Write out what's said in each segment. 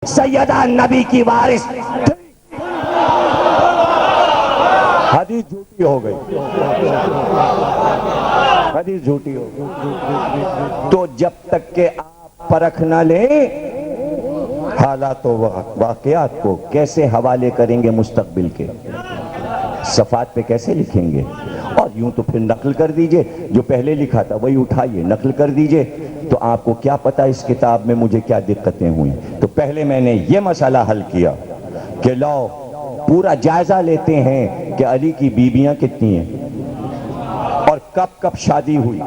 سیدہ نبی کی وارث حدیث جھوٹی ہو گئی، حدیث جھوٹی ہو گئی۔ تو جب تک کہ آپ پرکھ نہ لیں حالات و واقعات کو کیسے حوالے کریں گے، مستقبل کے صفحات پہ کیسے لکھیں گے؟ اور یوں تو پھر نقل کر دیجئے، جو پہلے لکھا تھا وہی اٹھائیے نقل کر دیجئے، تو آپ کو کیا پتا اس کتاب میں مجھے کیا دقتیں ہوئیں۔ تو پہلے میں نے یہ مسئلہ حل کیا کہ لو پورا جائزہ لیتے ہیں کہ علی کی بیویاں کتنی ہیں اور کب کب شادی ہوئی،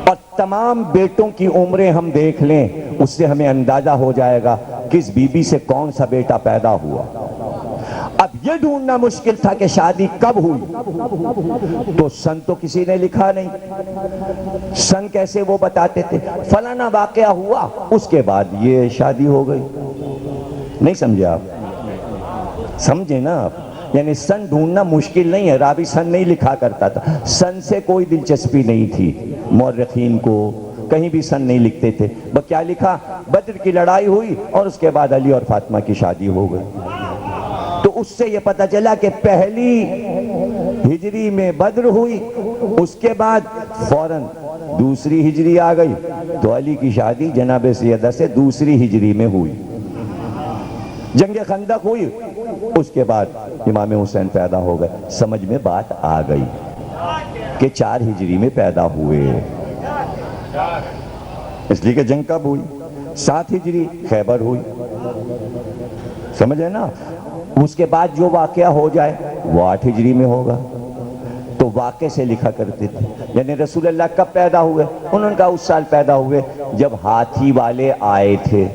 اور تمام بیٹوں کی عمریں ہم دیکھ لیں، اس سے ہمیں اندازہ ہو جائے گا کس بیوی سے کون سا بیٹا پیدا ہوا۔ اب یہ ڈھونڈنا مشکل تھا کہ شادی کب ہوئی، تو سن تو کسی نے لکھا نہیں، سن کیسے وہ بتاتے تھے فلانا واقعہ ہوا اس کے بعد یہ شادی ہو گئی۔ نہیں سمجھے آپ؟ سمجھے نا آپ؟ یعنی سن ڈھونڈنا مشکل نہیں ہے، راوی سن نہیں لکھا کرتا تھا، سن سے کوئی دلچسپی نہیں تھی مورخین کو، کہیں بھی سن نہیں لکھتے تھے، بس کیا لکھا بدر کی لڑائی ہوئی اور اس کے بعد علی اور فاطمہ کی شادی ہو گئی۔ تو اس سے یہ پتہ چلا کہ پہلی ہجری میں بدر ہوئی، اس کے بعد فوراً دوسری ہجری آ گئی، تو علی کی شادی جناب سیدہ سے دوسری ہجری میں ہوئی۔ جنگ خندق ہوئی، اس کے بعد امام حسین پیدا ہو گئے۔ سمجھ میں بات آ گئی کہ 4 ہجری میں پیدا ہوئے، اس لیے کہ جنگ کب ہوئی؟ 7 ہجری خیبر ہوئی، سمجھے نا؟ اس کے بعد جو واقعہ ہو جائے وہ 8 ہجری میں ہوگا۔ تو واقعے سے لکھا کرتے تھے، یعنی رسول اللہ کب پیدا ہوئے؟ انہوں نے کہا اس سال پیدا ہوئے جب ہاتھی والے آئے تھے۔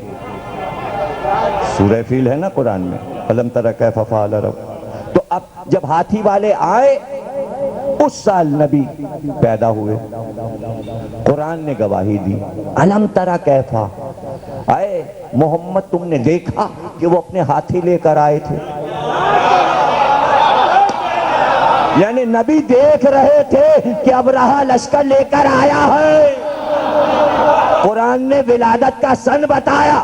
سورہ فیل ہے نا قرآن میں، الم تر کیف فعل ربک، تو اب جب ہاتھی والے آئے اس سال نبی پیدا ہوئے۔ قرآن نے گواہی دی، الم تر کیف، اے محمد تم نے دیکھا کہ وہ اپنے ہاتھی لے کر آئے تھے؟ یعنی نبی دیکھ رہے تھے کہ ابرہہ لشکر لے کر آیا ہے۔ قرآن نے ولادت کا سن بتایا۔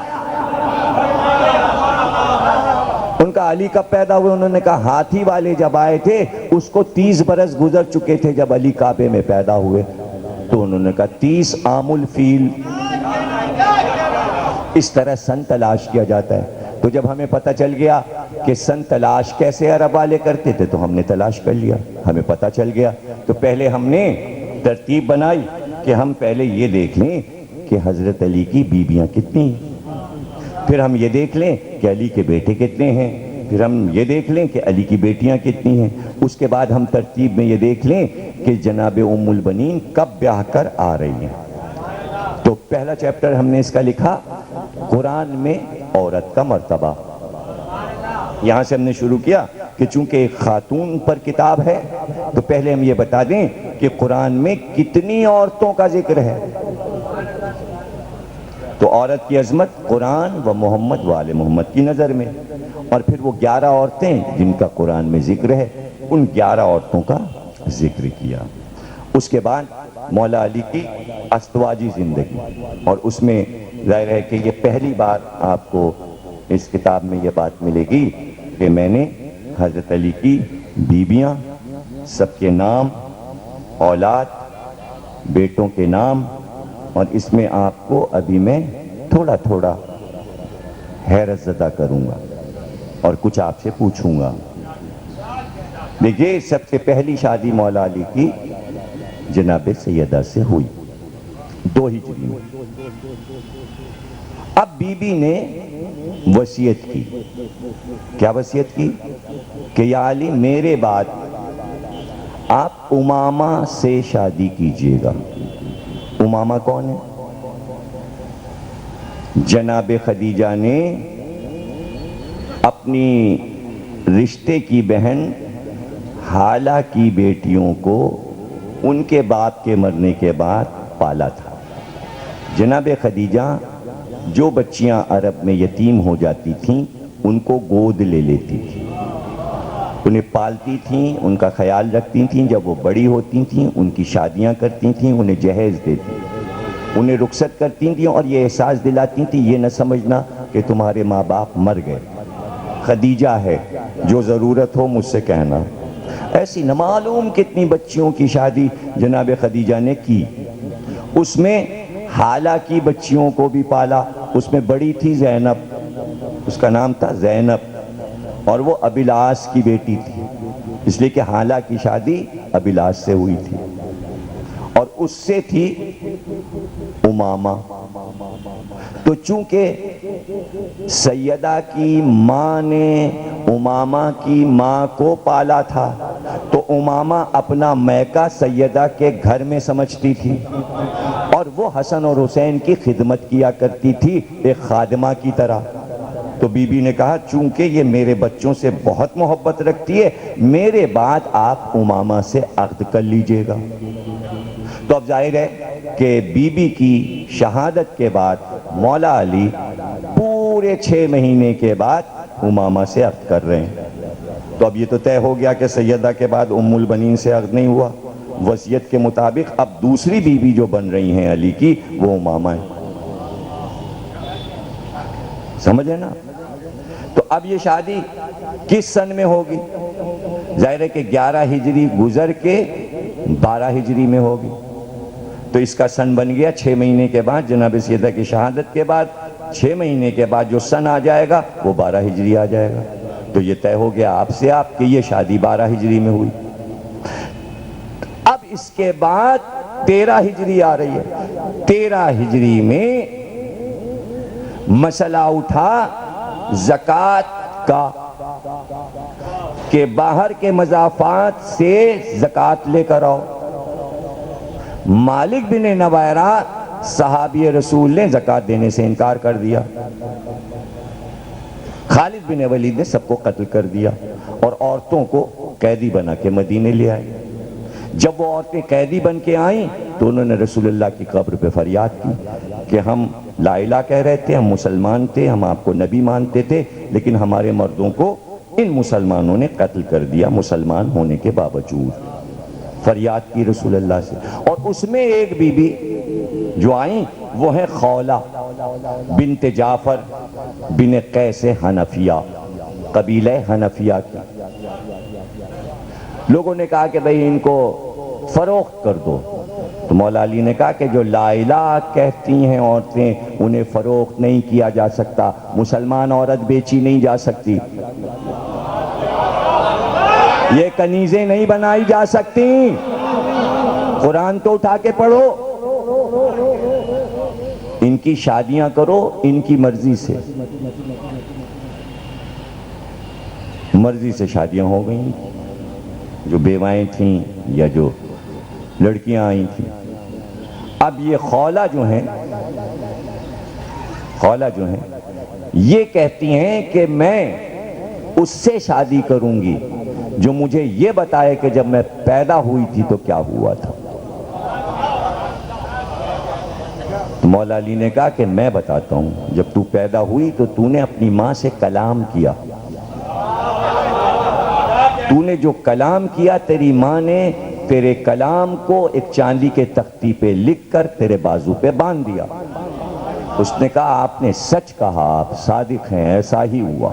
ان کا علی کب پیدا ہوئے؟ انہوں نے کہا ہاتھی والے جب آئے تھے اس کو 30 برس گزر چکے تھے جب علی کعبے میں پیدا ہوئے، تو انہوں نے کہا 30 عام الفیل۔ اس طرح سن تلاش کیا جاتا ہے۔ تو جب ہمیں پتہ چل گیا کہ سن تلاش کیسے عرب والے کرتے تھے تو ہم نے تلاش کر لیا، ہمیں پتہ چل گیا۔ تو پہلے ہم نے ترتیب بنائی کہ ہم پہلے یہ دیکھ لیں کہ حضرت علی کی بیویاں کتنی ہیں، پھر ہم یہ دیکھ لیں کہ علی کے بیٹے کتنے ہیں، پھر ہم یہ دیکھ لیں کہ علی کی بیٹیاں کتنی ہیں، اس کے بعد ہم ترتیب میں یہ دیکھ لیں کہ جناب ام البنین کب بیاہ کر آ رہی ہیں۔ تو پہلا چیپٹر ہم نے اس کا لکھا قرآن میں عورت کا مرتبہ۔ یہاں سے ہم نے شروع کیا کہ چونکہ ایک خاتون پر کتاب ہے تو پہلے ہم یہ بتا دیں کہ قرآن میں کتنی عورتوں کا ذکر ہے۔ تو عورت کی عظمت قرآن و محمد و آل محمد کی نظر میں، اور پھر وہ 11 عورتیں جن کا قرآن میں ذکر ہے، ان 11 عورتوں کا ذکر کیا۔ اس کے بعد مولا علی کی ازدواجی زندگی، اور اس میں ظاہر ہے کہ یہ پہلی بار آپ کو اس کتاب میں یہ بات ملے گی کہ میں نے حضرت علی کی بیویاں، سب کے نام، اولاد، بیٹوں کے نام، اور اس میں آپ کو ابھی میں تھوڑا تھوڑا حیرت زدہ کروں گا اور کچھ آپ سے پوچھوں گا۔ دیکھیے سب سے پہلی شادی مولا علی کی جناب سیدہ سے ہوئی 2 ہجری میں۔ اب بی بی نے وصیت کی، کیا وصیت کی؟ کہ یا علی میرے بعد آپ امامہ سے شادی کیجئے گا۔ امامہ کون ہے؟ جناب خدیجہ نے اپنی رشتے کی بہن حالہ کی بیٹیوں کو ان کے باپ کے مرنے کے بعد پالا تھا۔ جناب خدیجہ جو بچیاں عرب میں یتیم ہو جاتی تھیں ان کو گود لے لیتی تھی، انہیں پالتی تھیں، ان کا خیال رکھتی تھیں، جب وہ بڑی ہوتی تھیں ان کی شادیاں کرتی تھیں، انہیں جہیز دیتی تھیں۔ انہیں رخصت کرتی تھیں اور یہ احساس دلاتی تھیں یہ نہ سمجھنا کہ تمہارے ماں باپ مر گئے، خدیجہ ہے، جو ضرورت ہو مجھ سے کہنا۔ ایسی نہ معلوم کتنی بچیوں کی شادی جناب خدیجہ نے کی۔ اس میں حالہ کی بچیوں کو بھی پالا، اس میں بڑی تھی زینب، اس کا نام تھا زینب، اور وہ ابی العاص کی بیٹی تھی، اس لیے کہ حالہ کی شادی ابی العاص سے ہوئی تھی، اور اس سے تھی امامہ۔ تو چونکہ سیدہ کی ماں نے امامہ کی ماں کو پالا تھا تو امامہ اپنا میکہ سیدہ کے گھر میں سمجھتی تھی، اور وہ حسن اور حسین کی خدمت کیا کرتی تھی ایک خادمہ کی طرح۔ تو بی بی نے کہا چونکہ یہ میرے بچوں سے بہت محبت رکھتی ہے، میرے بعد آپ امامہ سے عقد کر لیجئے گا۔ تو اب ظاہر ہے کہ بی بی کی شہادت کے بعد مولا علی پورے 6 مہینے کے بعد امامہ سے عقد کر رہے ہیں۔ تو اب یہ تو طے ہو گیا کہ سیدہ کے بعد ام البنین سے عقد نہیں ہوا، وصیت کے مطابق اب دوسری بی بی جو بن رہی ہیں علی کی وہ امامہ ہے، سمجھے نا؟ تو اب یہ شادی کس سن میں ہوگی؟ ظاہر ہے کہ 11 ہجری گزر کے 12 ہجری میں ہوگی، تو اس کا سن بن گیا 6 مہینے کے بعد، جناب سیدہ کی شہادت کے بعد 6 مہینے کے بعد جو سن آ جائے گا وہ 12 ہجری آ جائے گا۔ تو یہ طے ہو گیا آپ سے آپ کہ یہ شادی 12 ہجری میں ہوئی۔ اب اس کے بعد 13 ہجری آ رہی ہے۔ 13 ہجری میں مسئلہ اٹھا زکوٰۃ کا کہ باہر کے مضافات سے زکوٰۃ لے کر آؤ۔ مالک بن نویرہ صحابی رسول نے زکوٰۃ دینے سے انکار کر دیا، خالد بن ولید نے سب کو قتل کر دیا اور عورتوں کو قیدی بنا کے مدینے لے آئے۔ جب وہ عورتیں قیدی بن کے آئیں تو انہوں نے رسول اللہ کی قبر پہ فریاد کی کہ ہم لا الہ کہہ رہے تھے، ہم مسلمان تھے، ہم آپ کو نبی مانتے تھے، لیکن ہمارے مردوں کو ان مسلمانوں نے قتل کر دیا مسلمان ہونے کے باوجود۔ فریاد کی رسول اللہ سے، اور اس میں ایک بی بی جو آئیں وہ ہے خولہ بنت جعفر بن قیس حنفیہ، قبیلہ حنفیہ کی۔ لوگوں نے کہا کہ بھئی ان کو فروخت کر دو، تو مولا علی نے کہا کہ جو لا الہ کہتی ہیں عورتیں انہیں فروخت نہیں کیا جا سکتا، مسلمان عورت بیچی نہیں جا سکتی، یہ کنیزیں نہیں بنائی جا سکتی۔ قرآن تو اٹھا کے پڑھو، ان کی شادیاں کرو ان کی مرضی سے، مرضی سے شادیاں ہو گئیں، جو بیوائیں تھیں یا جو لڑکیاں آئی تھیں۔ اب یہ خولہ جو ہیں یہ کہتی ہیں کہ میں اس سے شادی کروں گی جو مجھے یہ بتائے کہ جب میں پیدا ہوئی تھی تو کیا ہوا تھا۔ تو مولا علی نے کہا کہ میں بتاتا ہوں، جب تو پیدا ہوئی تو تو نے اپنی ماں سے کلام کیا، تو نے جو کلام کیا تیری ماں نے تیرے کلام کو ایک چاندی کے تختی پہ لکھ کر تیرے بازو پہ باندھ دیا۔ اس نے کہا آپ نے سچ کہا، آپ صادق ہیں، ایسا ہی ہوا،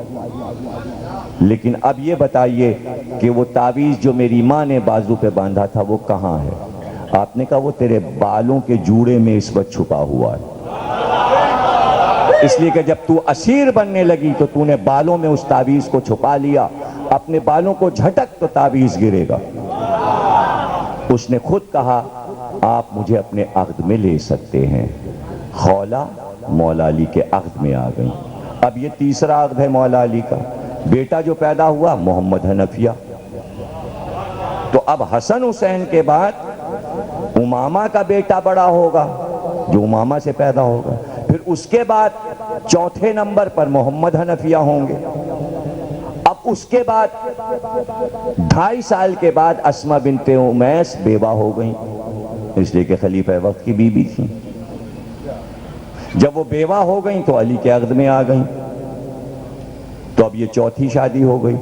لیکن اب یہ بتائیے کہ وہ تعویذ جو میری ماں نے بازو پہ باندھا تھا وہ کہاں ہے؟ آپ نے کہا وہ تیرے بالوں کے جوڑے میں اس وقت چھپا ہوا ہے، اس لیے کہ جب تو اسیر بننے لگی تو تو نے بالوں میں اس تعویذ کو چھپا لیا، اپنے بالوں کو جھٹک تو تعویذ گرے گا۔ اس نے خود کہا آپ مجھے اپنے عقد میں لے سکتے ہیں۔ خولہ مولا علی کے عقد میں آ گئی۔ اب یہ تیسرا عقد ہے مولا علی کا۔ بیٹا جو پیدا ہوا محمد حنفیہ، تو اب حسن حسین کے بعد امامہ کا بیٹا بڑا ہوگا جو امامہ سے پیدا ہوگا، پھر اس کے بعد چوتھے نمبر پر محمد حنفیہ ہوں گے۔ اب اس کے بعد 2.5 سال کے بعد اسماء بنت امیس بیوہ ہو گئیں، اس لیے کہ خلیفہ وقت کی بیوی تھیں۔ جب وہ بیوہ ہو گئیں تو علی کے عقد میں آ گئیں، تو اب یہ چوتھی شادی ہو گئی۔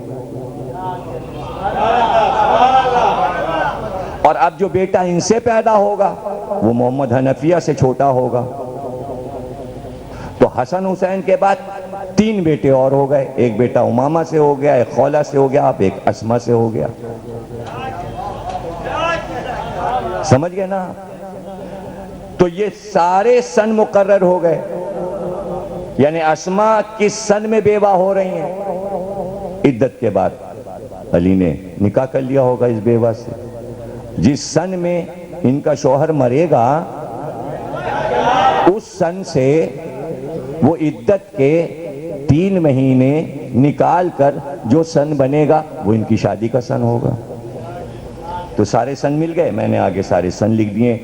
اور اب جو بیٹا ان سے پیدا ہوگا وہ محمد حنفیہ سے چھوٹا ہوگا. تو حسن حسین کے بعد 3 بیٹے اور ہو گئے. ایک بیٹا امامہ سے ہو گیا, ایک خولہ سے ہو گیا, اب ایک اسما سے ہو گیا. سمجھ گئے نا؟ تو یہ سارے سن مقرر ہو گئے. یعنی اسما کس سن میں بیوہ ہو رہی ہیں؟ عدت کے بعد. علی نے نکاح کر لیا ہوگا اس بیوہ سے. جس سن میں ان کا شوہر مرے گا اس سن سے وہ عدت کے 3 مہینے نکال کر جو سن بنے گا وہ ان کی شادی کا سن ہوگا. تو سارے سن مل گئے. میں نے آگے سارے سن لکھ دیے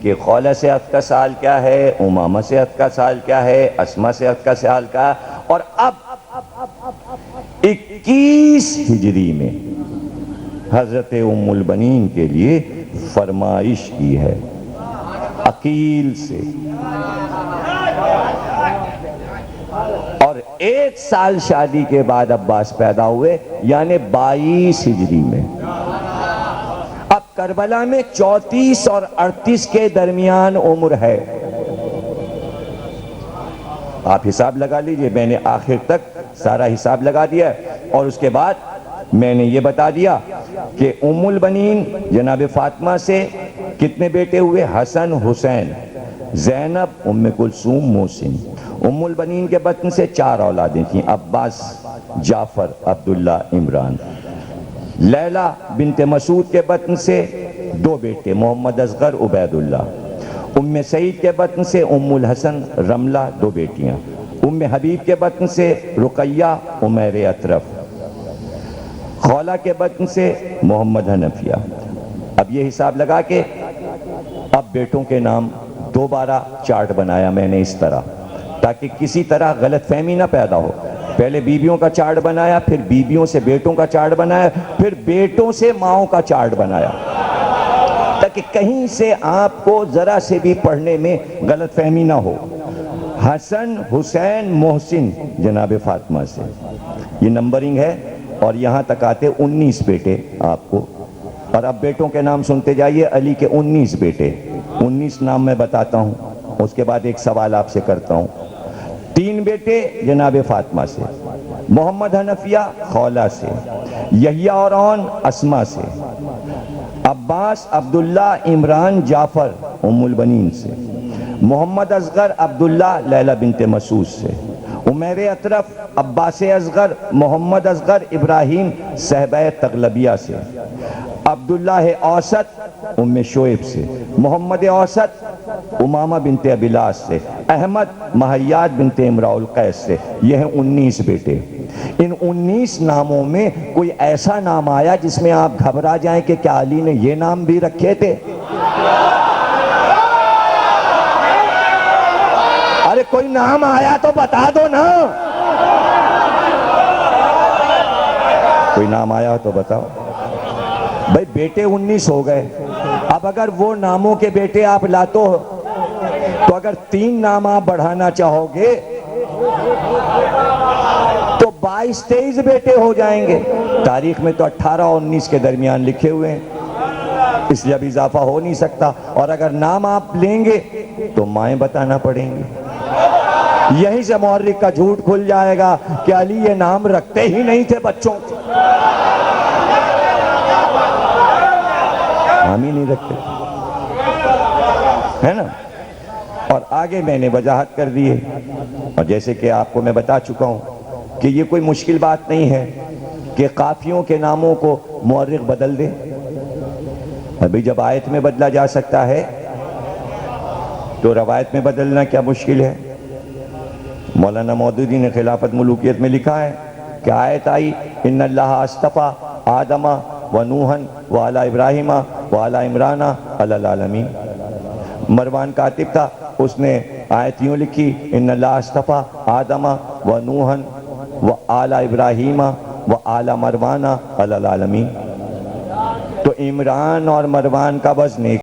کہ خولہ سے عد کا سال کیا ہے, امامہ سے عد کا سال کیا ہے, اسما سے عد کا سال کیا ہے. اور اب 21 ہجری میں حضرت ام البنین کے لیے فرمائش کی ہے عقیل سے, اور 1 سال شادی کے بعد عباس پیدا ہوئے, یعنی 22 ہجری میں. اب کربلا میں 34 اور 38 کے درمیان عمر ہے. آپ حساب لگا لیجئے. میں نے آخر تک سارا حساب لگا دیا ہے, اور اس کے بعد میں نے یہ بتا دیا کہ ام البنین جناب فاطمہ سے کتنے بیٹے ہوئے؟ حسن حسین, زینب, ام کلثوم, محسن. ام البنین کے بطن سے 4 اولادیں تھیں, عباس, جعفر, عبداللہ, عمران. لیلہ بنت مسعود کے بطن سے 2 بیٹے, محمد اصغر, عبید اللہ. ام سعید کے بطن سے ام الحسن, رملہ, 2 بیٹیاں. ام حبیب کے بطن سے رقیہ, عمیر اطرف. خولہ کے بطن سے محمد حنفیہ. اب یہ حساب لگا کے اب بیٹوں کے نام دوبارہ چارٹ بنایا میں نے اس طرح, تاکہ کسی طرح غلط فہمی نہ پیدا ہو. پہلے بیویوں کا چارٹ بنایا, پھر بیویوں سے بیٹوں کا چارٹ بنایا, پھر بیٹوں سے ماؤں کا چارٹ بنایا, تاکہ کہیں سے آپ کو ذرا سے بھی پڑھنے میں غلط فہمی نہ ہو. حسن حسین محسن جناب فاطمہ سے یہ نمبرنگ ہے, اور یہاں تک آتے 19 بیٹے آپ کو. اور اب بیٹوں کے نام سنتے جائیے. علی کے 19 بیٹے, 19 نام میں بتاتا ہوں, اس کے بعد ایک سوال آپ سے کرتا ہوں. 3 بیٹے جناب فاطمہ سے, محمد حنفیہ خولہ سے, یحییٰ اور عون اسما سے, عباس, عبداللہ, عمران, جعفر ام البنین سے, محمد اصغر, عبداللہ, لیلہ بنت مسعود سے, عمیر اطرف, عباس اصغر, محمد اصغر, ابراہیم صحبہ تغلبیہ سے, عبداللہ اوسط, ام شعیب سے, محمد اوسط, امامہ بنت ابیلاس سے, احمد, مہیاد بنت امراء القیس سے. یہ ہیں 19 بیٹے. ان 19 ناموں میں کوئی ایسا نام آیا جس میں آپ گھبرا جائیں کہ کیا علی نے یہ نام بھی رکھے تھے؟ ارے کوئی نام آیا تو بتا دو نا. کوئی نام آیا تو بتاؤ. بھائی بیٹے 19 ہو گئے. اب اگر وہ ناموں کے بیٹے آپ لاتو تو اگر 3 نام آپ بڑھانا چاہو گے تو 22-23 بیٹے ہو جائیں گے. تاریخ میں تو 18 اور 19 کے درمیان لکھے ہوئے ہیں, اس لیے اب اضافہ ہو نہیں سکتا. اور اگر نام آپ لیں گے تو مائیں بتانا پڑیں گے. یہیں سے مورخ کا جھوٹ کھل جائے گا کہ علی یہ نام رکھتے ہی نہیں تھے بچوں کو. ہم ہی نہیں رکھتے, ہے نا. اور آگے میں نے وضاحت کر دی ہے, اور جیسے کہ آپ کو میں بتا چکا ہوں کہ یہ کوئی مشکل بات نہیں ہے کہ قافیوں کے ناموں کو مورخ بدل دے. ابھی جب آیت میں بدلا جا سکتا ہے تو روایت میں بدلنا کیا مشکل ہے. مولانا مودودی نے خلافت ملوکیت میں لکھا ہے کہ آیت آئی ان اللہ اصطفیٰ آدم و نوحن و آل ابراہیم و آل عمران علی العالمین. مروان کاتب تھا, اس نے آیت یوں لکھی ان اللہ اصطفیٰ آدم و نوحن و آل ابراہیم و آل مروان علی العالمین. تو عمران اور مروان کا وزن